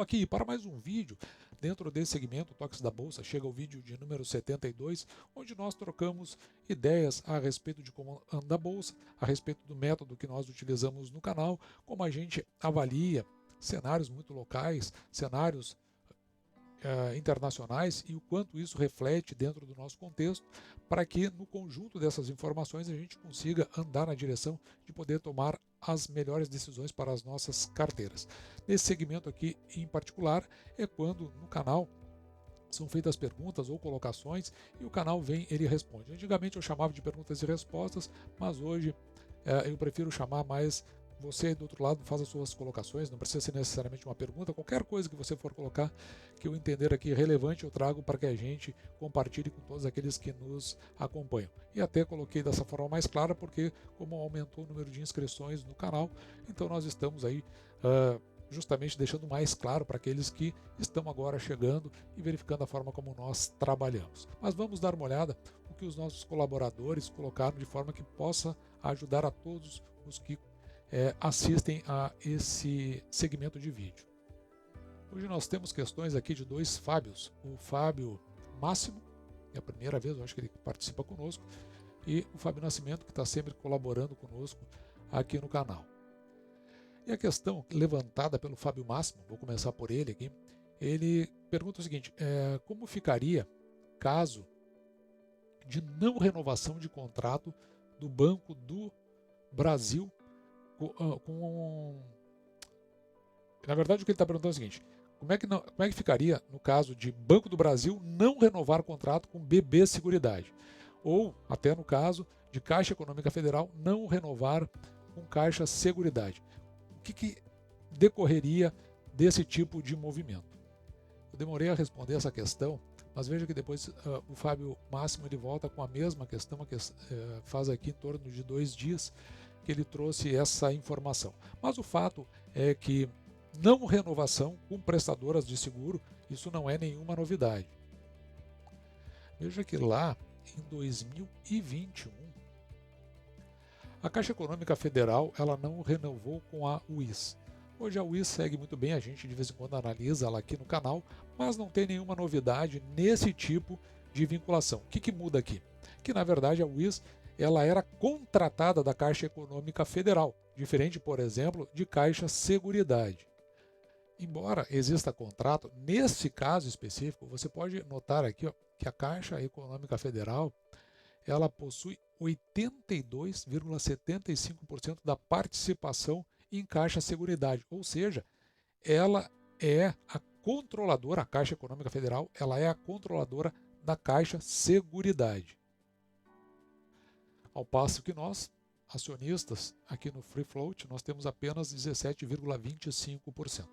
Voltando aqui para mais um vídeo, dentro desse segmento Toques da Bolsa, chega o vídeo de número 72, onde nós trocamos ideias a respeito de como anda a Bolsa, a respeito do método que nós utilizamos no canal, como a gente avalia cenários muito locais, cenários internacionais e o quanto isso reflete dentro do nosso contexto, para que no conjunto dessas informações a gente consiga andar na direção de poder tomar as melhores decisões para as nossas carteiras. Nesse segmento aqui em particular é quando no canal são feitas perguntas ou colocações e o canal vem, ele responde. Antigamente eu chamava de perguntas e respostas, mas hoje eu prefiro chamar mais você aí do outro lado, faz as suas colocações, não precisa ser necessariamente uma pergunta, qualquer coisa que você for colocar que eu entender aqui relevante eu trago para que a gente compartilhe com todos aqueles que nos acompanham. E até coloquei dessa forma mais clara porque como aumentou o número de inscrições no canal, então nós estamos aí justamente deixando mais claro para aqueles que estão agora chegando e verificando a forma como nós trabalhamos. Mas vamos dar uma olhada no que os nossos colaboradores colocaram de forma que possa ajudar a todos os que assistem a esse segmento de vídeo. Hoje nós temos questões aqui de dois Fábios, o Fábio Máximo, é a primeira vez, eu acho que ele participa conosco, e o Fábio Nascimento, que está sempre colaborando conosco aqui no canal. E a questão levantada pelo Fábio Máximo, vou começar por ele aqui, ele pergunta o seguinte, como ficaria caso de não renovação de contrato do Banco do Brasil na verdade o que ele está perguntando é o seguinte, como é que ficaria no caso de Banco do Brasil não renovar contrato com BB Seguridade? Ou até no caso de Caixa Econômica Federal não renovar com Caixa Seguridade? O que decorreria desse tipo de movimento? Eu demorei a responder essa questão, mas veja que depois o Fábio Máximo ele volta com a mesma questão, faz aqui em torno de 2 dias, que ele trouxe essa informação. Mas o fato é que não renovação com prestadoras de seguro, isso não é nenhuma novidade. Veja que lá em 2021, a Caixa Econômica Federal ela não renovou com a UIS. Hoje a UIS segue muito bem, a gente de vez em quando analisa ela aqui no canal, mas não tem nenhuma novidade nesse tipo de vinculação. O que muda aqui? Que na verdade a UIS ela era contratada da Caixa Econômica Federal, diferente, por exemplo, de Caixa Seguridade. Embora exista contrato, nesse caso específico, você pode notar aqui que a Caixa Econômica Federal ela possui 82,75% da participação em Caixa Seguridade, ou seja, ela é a controladora, a Caixa Econômica Federal, ela é a controladora da Caixa Seguridade. Ao passo que nós, acionistas, aqui no Free Float, nós temos apenas 17,25%.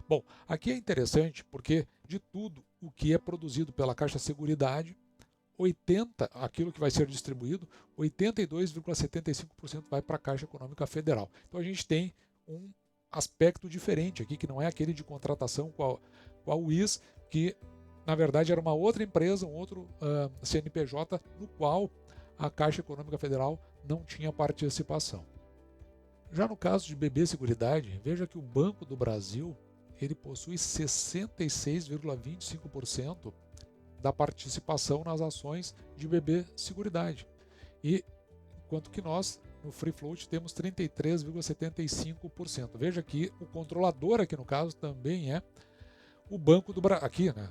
Bom, aqui é interessante porque de tudo o que é produzido pela Caixa Seguridade, aquilo que vai ser distribuído, 82,75% vai para a Caixa Econômica Federal. Então a gente tem um aspecto diferente aqui, que não é aquele de contratação com a UIS, que na verdade era uma outra empresa, um outro CNPJ, no qual a Caixa Econômica Federal não tinha participação. Já no caso de BB Seguridade, veja que o Banco do Brasil ele possui 66,25% da participação nas ações de BB Seguridade. E enquanto que nós, no Free Float, temos 33,75%. Veja que o controlador aqui no caso também é o Banco do Brasil. Aqui, né?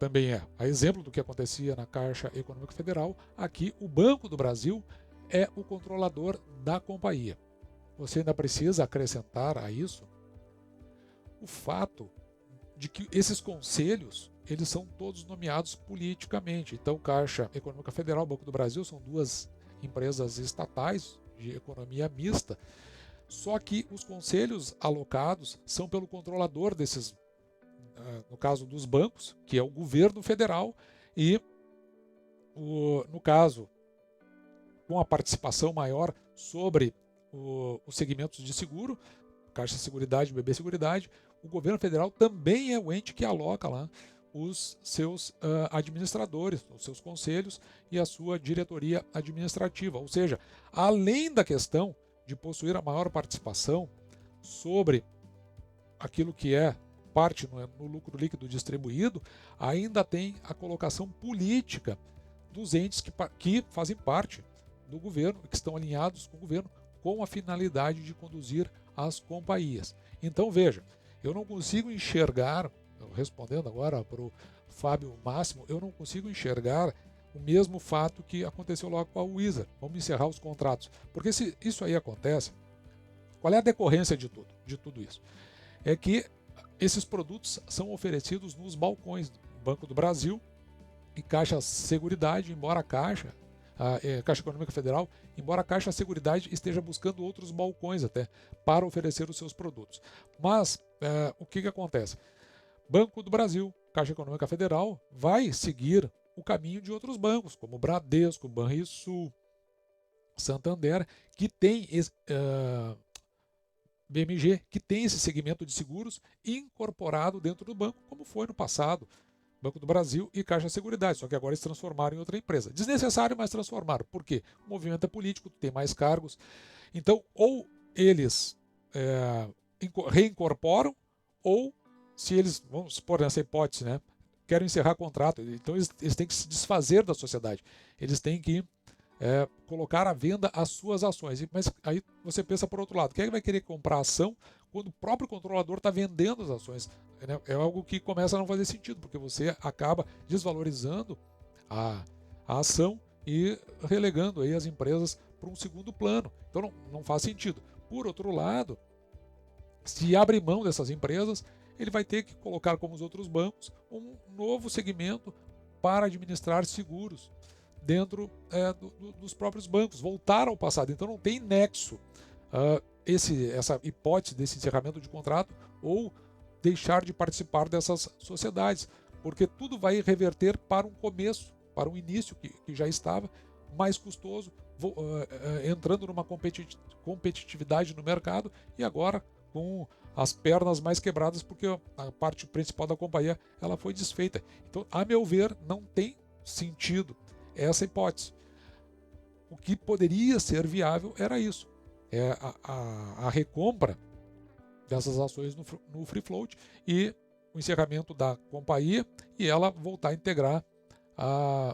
Também é a exemplo do que acontecia na Caixa Econômica Federal. Aqui o Banco do Brasil é o controlador da companhia. Você ainda precisa acrescentar a isso o fato de que esses conselhos eles são todos nomeados politicamente. Então, Caixa Econômica Federal e Banco do Brasil são duas empresas estatais de economia mista, só que os conselhos alocados são pelo controlador desses, no caso dos bancos, que é o governo federal, e no caso, com a participação maior sobre os segmentos de seguro, Caixa Seguridade e BB Seguridade, o governo federal também é o ente que aloca lá os seus administradores, os seus conselhos e a sua diretoria administrativa. Ou seja, além da questão de possuir a maior participação sobre aquilo que é parte no lucro líquido distribuído, ainda tem a colocação política dos entes que fazem parte do governo, que estão alinhados com o governo, com a finalidade de conduzir as companhias. Então, veja, eu não consigo enxergar, respondendo agora para o Fábio Máximo, eu não consigo enxergar o mesmo fato que aconteceu logo com a Wizard. Vamos encerrar os contratos. Porque se isso aí acontece, qual é a decorrência de tudo isso? É que esses produtos são oferecidos nos balcões do Banco do Brasil e Caixa Seguridade, embora a Caixa Econômica Federal, embora a Caixa Seguridade esteja buscando outros balcões até para oferecer os seus produtos. Mas o que acontece? Banco do Brasil, Caixa Econômica Federal, vai seguir o caminho de outros bancos, como Bradesco, Banrisul, Santander, que tem BMG, que tem esse segmento de seguros incorporado dentro do banco, como foi no passado, Banco do Brasil e Caixa Seguridade, só que agora eles transformaram em outra empresa. Desnecessário, mas transformaram. Por quê? O movimento é político, tem mais cargos. Então, ou eles reincorporam, ou se eles, vamos supor nessa hipótese, né, querem encerrar contrato, então eles têm que se desfazer da sociedade. Eles têm que colocar à venda as suas ações. Mas aí você pensa por outro lado, quem vai querer comprar ação quando o próprio controlador está vendendo as ações? É algo que começa a não fazer sentido, porque você acaba desvalorizando a ação e relegando aí as empresas para um segundo plano. Então não faz sentido. Por outro lado, se abre mão dessas empresas, ele vai ter que colocar, como os outros bancos, um novo segmento para administrar seguros dentro dos próprios bancos, voltar ao passado. Então não tem nexo essa hipótese desse encerramento de contrato ou deixar de participar dessas sociedades, porque tudo vai reverter para um começo, para um início que já estava mais custoso, entrando numa competitividade no mercado e agora com as pernas mais quebradas, porque a parte principal da companhia ela foi desfeita. Então, a meu ver, não tem sentido essa hipótese. O que poderia ser viável era isso, a recompra dessas ações no free float e o encerramento da companhia e ela voltar a integrar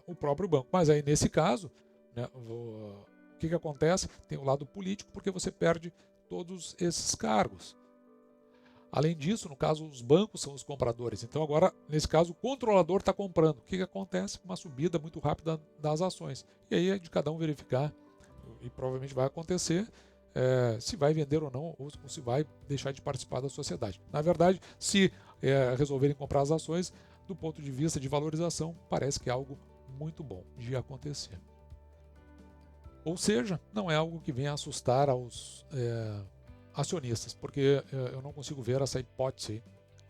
o próprio banco. Mas aí nesse caso, né, o que acontece? Tem o lado político, porque você perde todos esses cargos. Além disso, no caso, os bancos são os compradores. Então agora, nesse caso, o controlador está comprando. O que acontece? Uma subida muito rápida das ações. E aí é de cada um verificar, e provavelmente vai acontecer, se vai vender ou não, ou se vai deixar de participar da sociedade. Na verdade, se resolverem comprar as ações, do ponto de vista de valorização, parece que é algo muito bom de acontecer. Ou seja, não é algo que venha assustar aos acionistas, porque eu não consigo ver essa hipótese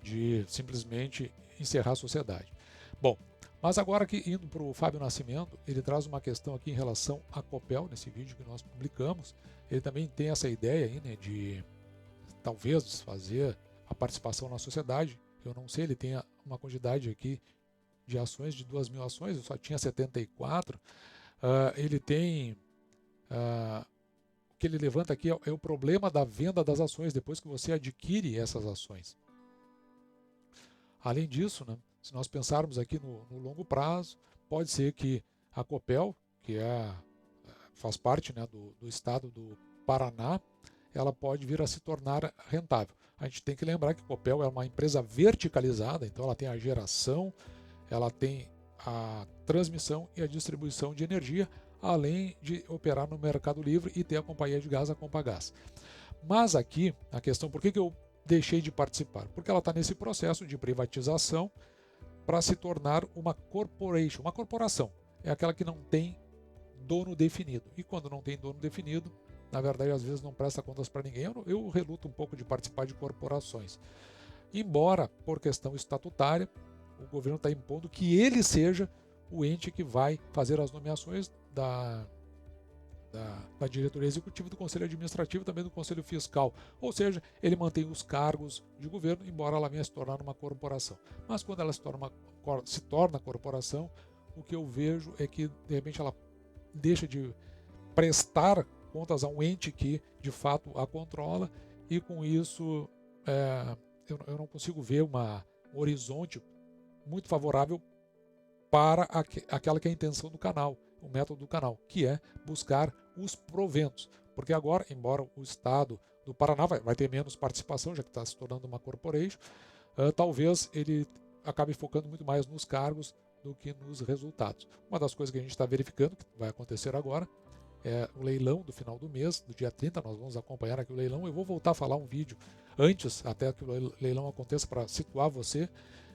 de simplesmente encerrar a sociedade. Bom, mas agora que indo para o Fábio Nascimento, ele traz uma questão aqui em relação à Copel, nesse vídeo que nós publicamos. Ele também tem essa ideia aí, né, de talvez desfazer a participação na sociedade. Eu não sei, ele tem uma quantidade aqui de ações, de 2.000 ações, eu só tinha 74. Ele tem... o que ele levanta aqui é o problema da venda das ações depois que você adquire essas ações. Além disso, né, se nós pensarmos aqui no longo prazo, pode ser que a Copel, que faz parte, né, do estado do Paraná, ela pode vir a se tornar rentável. A gente tem que lembrar que a Copel é uma empresa verticalizada, então ela tem a geração, ela tem a transmissão e a distribuição de energia, além de operar no Mercado Livre e ter a companhia de gás, a Compagás. Mas aqui, a questão, por que eu deixei de participar? Porque ela está nesse processo de privatização para se tornar uma corporation. Uma corporação é aquela que não tem dono definido. E quando não tem dono definido, na verdade, às vezes não presta contas para ninguém. Eu reluto um pouco de participar de corporações. Embora, por questão estatutária, o governo está impondo que ele seja o ente que vai fazer as nomeações da diretoria executiva, do conselho administrativo e também do conselho fiscal. Ou seja, ele mantém os cargos de governo, embora ela venha se tornar uma corporação. Mas quando ela se torna corporação, o que eu vejo é que, de repente, ela deixa de prestar contas a um ente que, de fato, a controla e, com isso, eu não consigo ver um horizonte muito favorável para aquela que é a intenção do canal, o método do canal, que é buscar os proventos. Porque agora, embora o Estado do Paraná vai ter menos participação, já que está se tornando uma corporation, talvez ele acabe focando muito mais nos cargos do que nos resultados. Uma das coisas que a gente está verificando, que vai acontecer agora, é o leilão do final do mês, do dia 30, nós vamos acompanhar aqui o leilão. Eu vou voltar a falar um vídeo antes, até que o leilão aconteça, para situar você.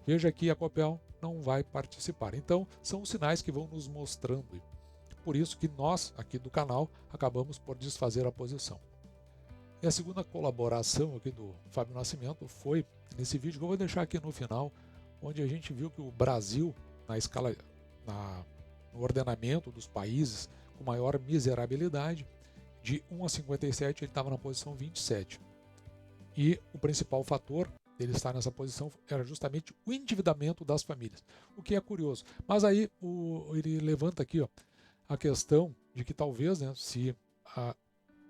Veja que a Copel não vai participar. Então, são os sinais que vão nos mostrando. Por isso que nós, aqui do canal, acabamos por desfazer a posição. E a segunda colaboração aqui do Fábio Nascimento foi nesse vídeo que eu vou deixar aqui no final, onde a gente viu que o Brasil, na escala, no ordenamento dos países com maior miserabilidade, de 1 a 57 ele estava na posição 27. E o principal fator dele estar nessa posição era justamente o endividamento das famílias, o que é curioso. Mas aí ele levanta aqui a questão de que talvez, né, se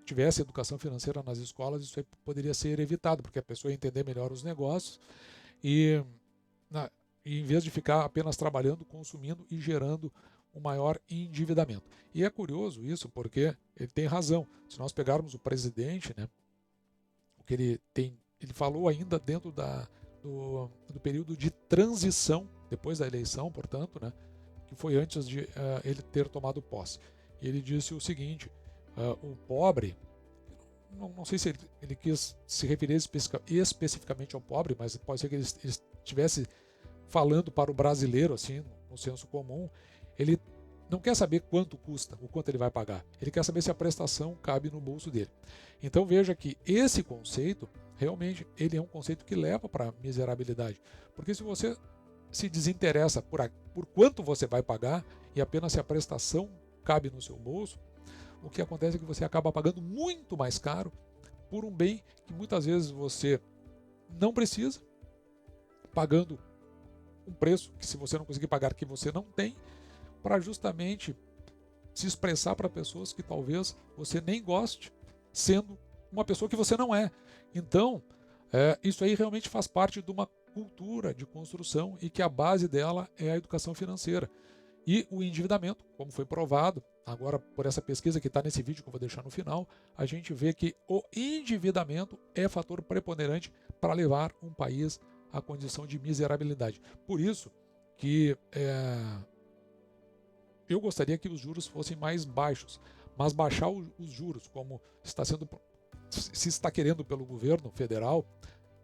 tivesse educação financeira nas escolas, isso aí poderia ser evitado, porque a pessoa ia entender melhor os negócios e em vez de ficar apenas trabalhando, consumindo e gerando um maior endividamento. E é curioso isso, porque ele tem razão. Se nós pegarmos o presidente, né, o que ele falou ainda dentro do período de transição, depois da eleição, portanto, né, que foi antes de ele ter tomado posse. Ele disse o seguinte: o pobre, não sei se ele quis se referir especificamente ao pobre, mas pode ser que ele estivesse falando para o brasileiro, assim, no senso comum. Ele não quer saber quanto custa, o quanto ele vai pagar. Ele quer saber se a prestação cabe no bolso dele. Então veja que esse conceito, realmente, ele é um conceito que leva para a miserabilidade. Porque se você se desinteressa por quanto você vai pagar e apenas se a prestação cabe no seu bolso, o que acontece é que você acaba pagando muito mais caro por um bem que muitas vezes você não precisa, pagando um preço que, se você não conseguir pagar, que você não tem, para justamente se expressar para pessoas que talvez você nem goste, sendo uma pessoa que você não é. Então, isso aí realmente faz parte de uma cultura de construção e que a base dela é a educação financeira. E o endividamento, como foi provado agora por essa pesquisa que está nesse vídeo que eu vou deixar no final, a gente vê que o endividamento é fator preponderante para levar um país à condição de miserabilidade. Por isso que eu gostaria que os juros fossem mais baixos, mas baixar os juros, como se está querendo pelo governo federal,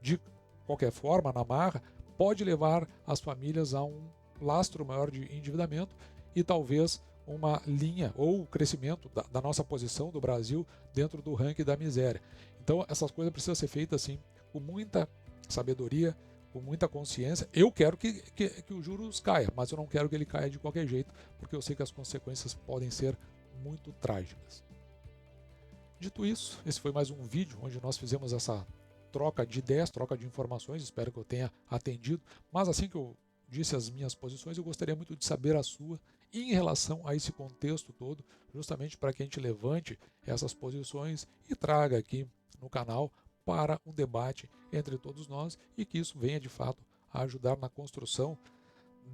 de qualquer forma, na marra, pode levar as famílias a um lastro maior de endividamento e talvez uma linha ou crescimento da nossa posição do Brasil dentro do ranking da miséria. Então essas coisas precisam ser feitas assim, com muita sabedoria, com muita consciência. Eu quero que os juros caia, mas eu não quero que ele caia de qualquer jeito, porque eu sei que as consequências podem ser muito trágicas. Dito isso, esse foi mais um vídeo onde nós fizemos essa troca de ideias, troca de informações. Espero que eu tenha atendido, mas assim que eu disse as minhas posições, eu gostaria muito de saber a sua em relação a esse contexto todo, justamente para que a gente levante essas posições e traga aqui no canal para um debate entre todos nós e que isso venha de fato a ajudar na construção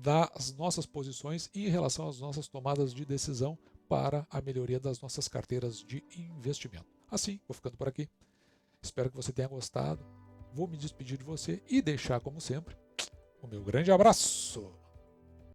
das nossas posições em relação às nossas tomadas de decisão para a melhoria das nossas carteiras de investimento. Assim, vou ficando por aqui. Espero que você tenha gostado. Vou me despedir de você e deixar, como sempre, o meu grande abraço.